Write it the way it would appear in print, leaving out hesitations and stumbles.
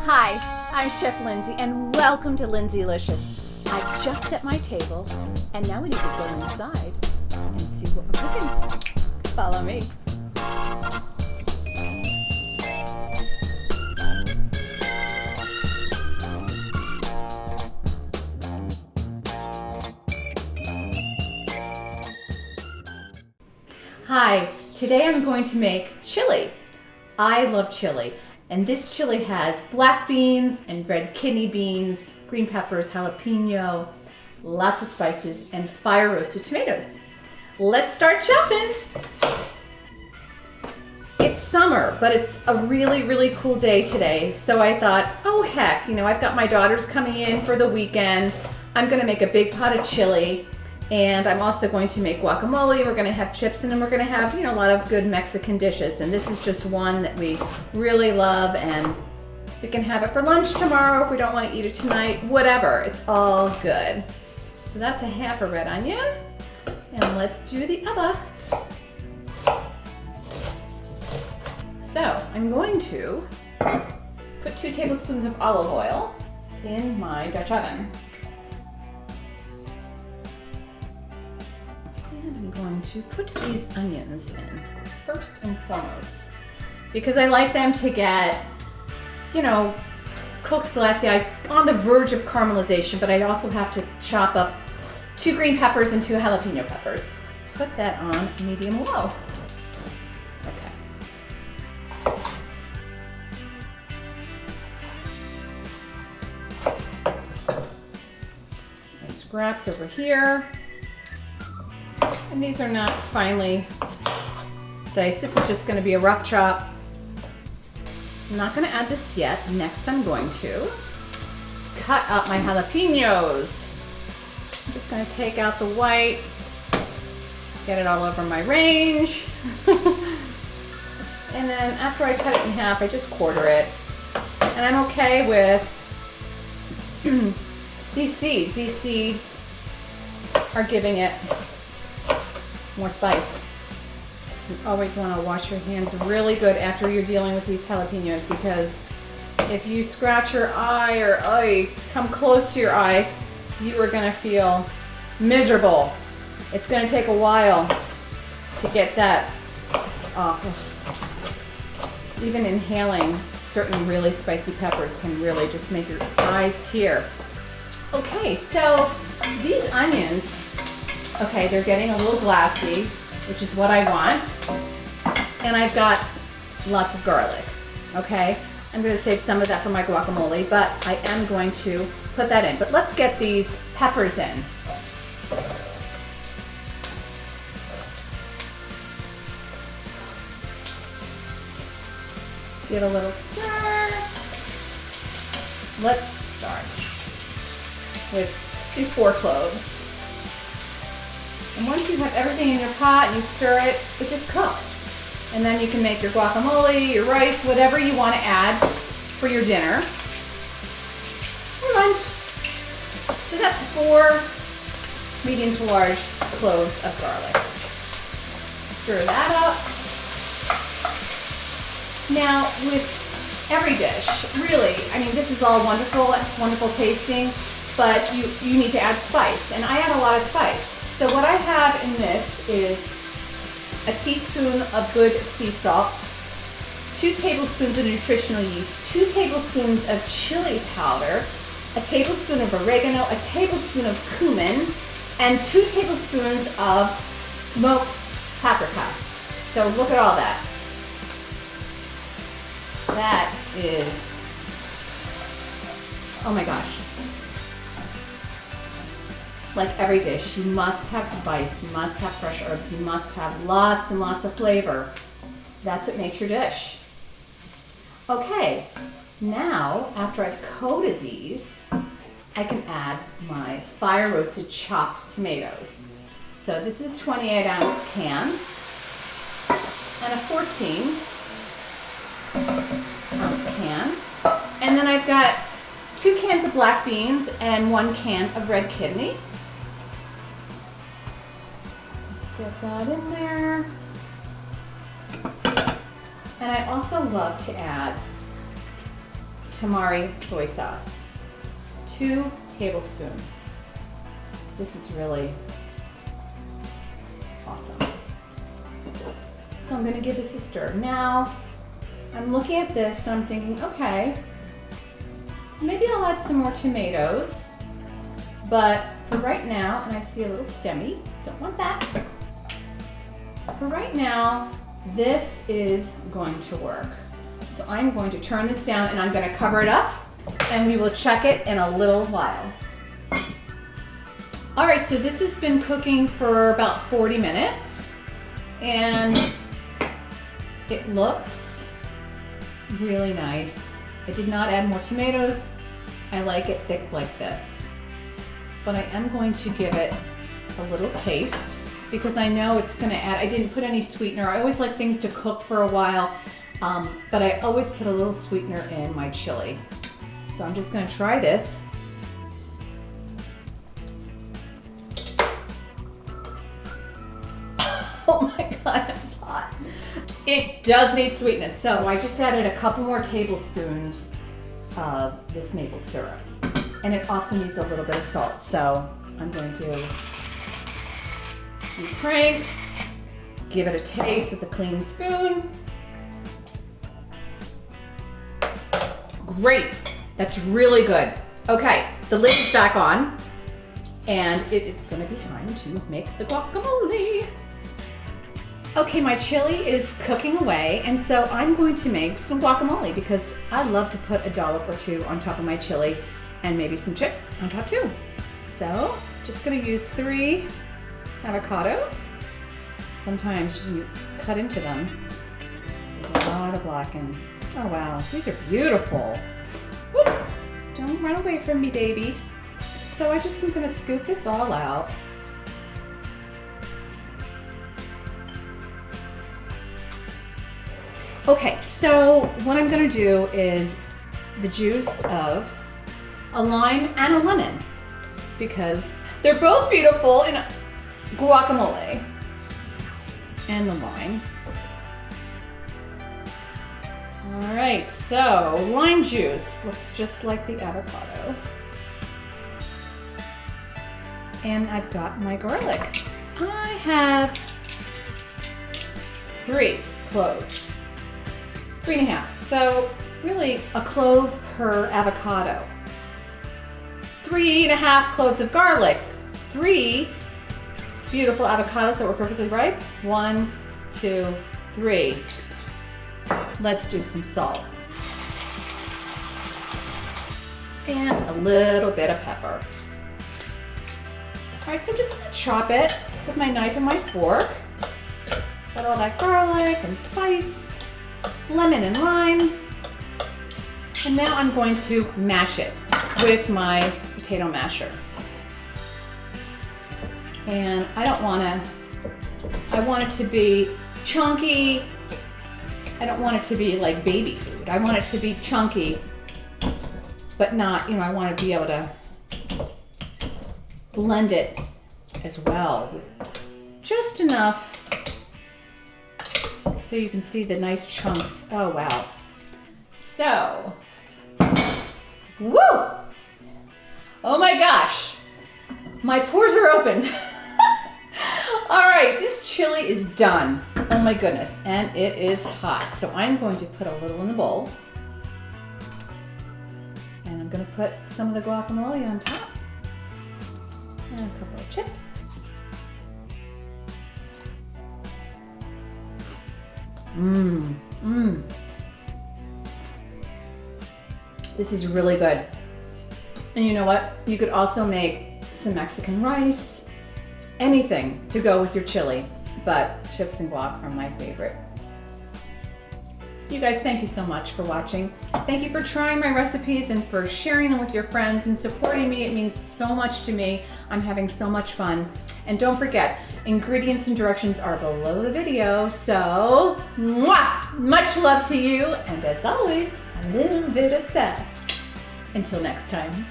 Hi, I'm Chef Lindsay and welcome to Lindsaylicious. I just set my table and now we need to go inside and see what we're cooking. Follow me. Hi, today I'm going to make chili. I love chili, and this chili has black beans and red kidney beans, green peppers, jalapeno, lots of spices, and fire roasted tomatoes. Let's start chopping. It's summer, but it's a really cool day today, so I thought, oh heck, I've got my daughters coming in for the weekend. I'm gonna make a big pot of chili. And I'm also going to make guacamole. We're going to have chips, and then we're going to have, a lot of good Mexican dishes. And this is just one that we really love, and we can have it for lunch tomorrow if we don't want to eat it tonight. Whatever, it's all good. So that's a half a red onion, and let's do the other. So I'm going to put 2 tablespoons of olive oil in my Dutch oven. I'm going to put these onions in first and foremost because I like them to get, cooked glassy, on the verge of caramelization, but I also have to chop up 2 green peppers and 2 jalapeno peppers. Put that on medium low. Okay. My scraps over here. And these are not finely diced. This is just going to be a rough chop. I'm not going to add this yet. Next, I'm going to cut up my jalapenos. I'm just going to take out the white, get it all over my range. And then after I cut it in half, I just quarter it. And I'm okay with these seeds. These seeds are giving it more spice. You always want to wash your hands really good after you're dealing with these jalapenos, because if you scratch your eye or come close to your eye, you are going to feel miserable. It's going to take a while to get that off. Even inhaling certain really spicy peppers can really just make your eyes tear. Okay, so these onions, okay, they're getting a little glassy, which is what I want. And I've got lots of garlic, okay? I'm gonna save some of that for my guacamole, but I am going to put that in. But let's get these peppers in. Give it a little stir. Let's start with 4 cloves. And once you have everything in your pot and you stir it, it just cooks. And then you can make your guacamole, your rice, whatever you want to add for your dinner or lunch. So that's 4 medium to large cloves of garlic. Stir that up. Now with every dish, really, this is all wonderful tasting, but you need to add spice. And I add a lot of spice. So what I have in this is a teaspoon of good sea salt, 2 tablespoons of Nutritional yeast, 2 tablespoons of chili powder, a tablespoon of oregano, a tablespoon of cumin, and 2 tablespoons of smoked paprika. So look at all that. That is, oh my gosh. Like every dish, you must have spice, you must have fresh herbs, you must have lots and lots of flavor. That's what makes your dish. Okay, now after I've coated these, I can add my fire roasted chopped tomatoes. So this is 28-ounce can and a 14-ounce can. And then I've got 2 cans of black beans and 1 can of red kidney. Get that in there. And I also love to add tamari soy sauce. 2 tablespoons. This is really awesome. So I'm gonna give this a stir. Now, I'm looking at this and I'm thinking, okay, maybe I'll add some more tomatoes, but for right now, and I see a little stemmy, don't want that. For right now, this is going to work. So I'm going to turn this down and I'm gonna cover it up and we will check it in a little while. All right, so this has been cooking for about 40 minutes and it looks really nice. I did not add more tomatoes. I like it thick like this. But I am going to give it a little taste because I know it's gonna add, I didn't put any sweetener. I always like things to cook for a while, but I always put a little sweetener in my chili. So I'm just gonna try this. Oh my God, it's hot. It does need sweetness. So I just added a couple more tablespoons of this maple syrup. And it also needs a little bit of salt. So I'm going to do cranks, give it a taste with a clean spoon. Great, that's really good. Okay, the lid is back on and it is gonna be time to make the guacamole. Okay, my chili is cooking away, and so I'm going to make some guacamole because I love to put a dollop or 2 on top of my chili and maybe some chips on top too. So, just gonna use 3 avocados. Sometimes when you cut into them, there's a lot of blackened. Oh wow, these are beautiful. Whoop. Don't run away from me, baby. So I just am gonna scoop this all out. Okay, so what I'm gonna do is the juice of a lime and a lemon because they're both beautiful in guacamole. And the lime. All right, so lime juice looks just like the avocado. And I've got my garlic. I have 3 cloves. 3.5. So really a clove per avocado. 3.5 cloves of garlic. 3 beautiful avocados that were perfectly ripe. 1, 2, 3. Let's do some salt. And a little bit of pepper. All right, so I'm just gonna chop it with my knife and my fork. Got all that garlic and spice, lemon and lime. And now I'm going to mash it with my potato masher. And I want it to be chunky. I don't want it to be like baby food. I want it to be chunky, but not, I want to be able to blend it as well with just enough so you can see the nice chunks. Oh, wow. So, woo! Oh my gosh, my pores are open. All right, this chili is done. Oh my goodness, and it is hot. So I'm going to put a little in the bowl. And I'm gonna put some of the guacamole on top. And a couple of chips. This is really good. And you know what? You could also make some Mexican rice, anything to go with your chili, but chips and guac are my favorite. You guys, thank you so much for watching. Thank you for trying my recipes and for sharing them with your friends and supporting me. It means so much to me. I'm having so much fun. And don't forget, ingredients and directions are below the video. So, mwah! Much love to you. And as always, a little bit of sass. Until next time.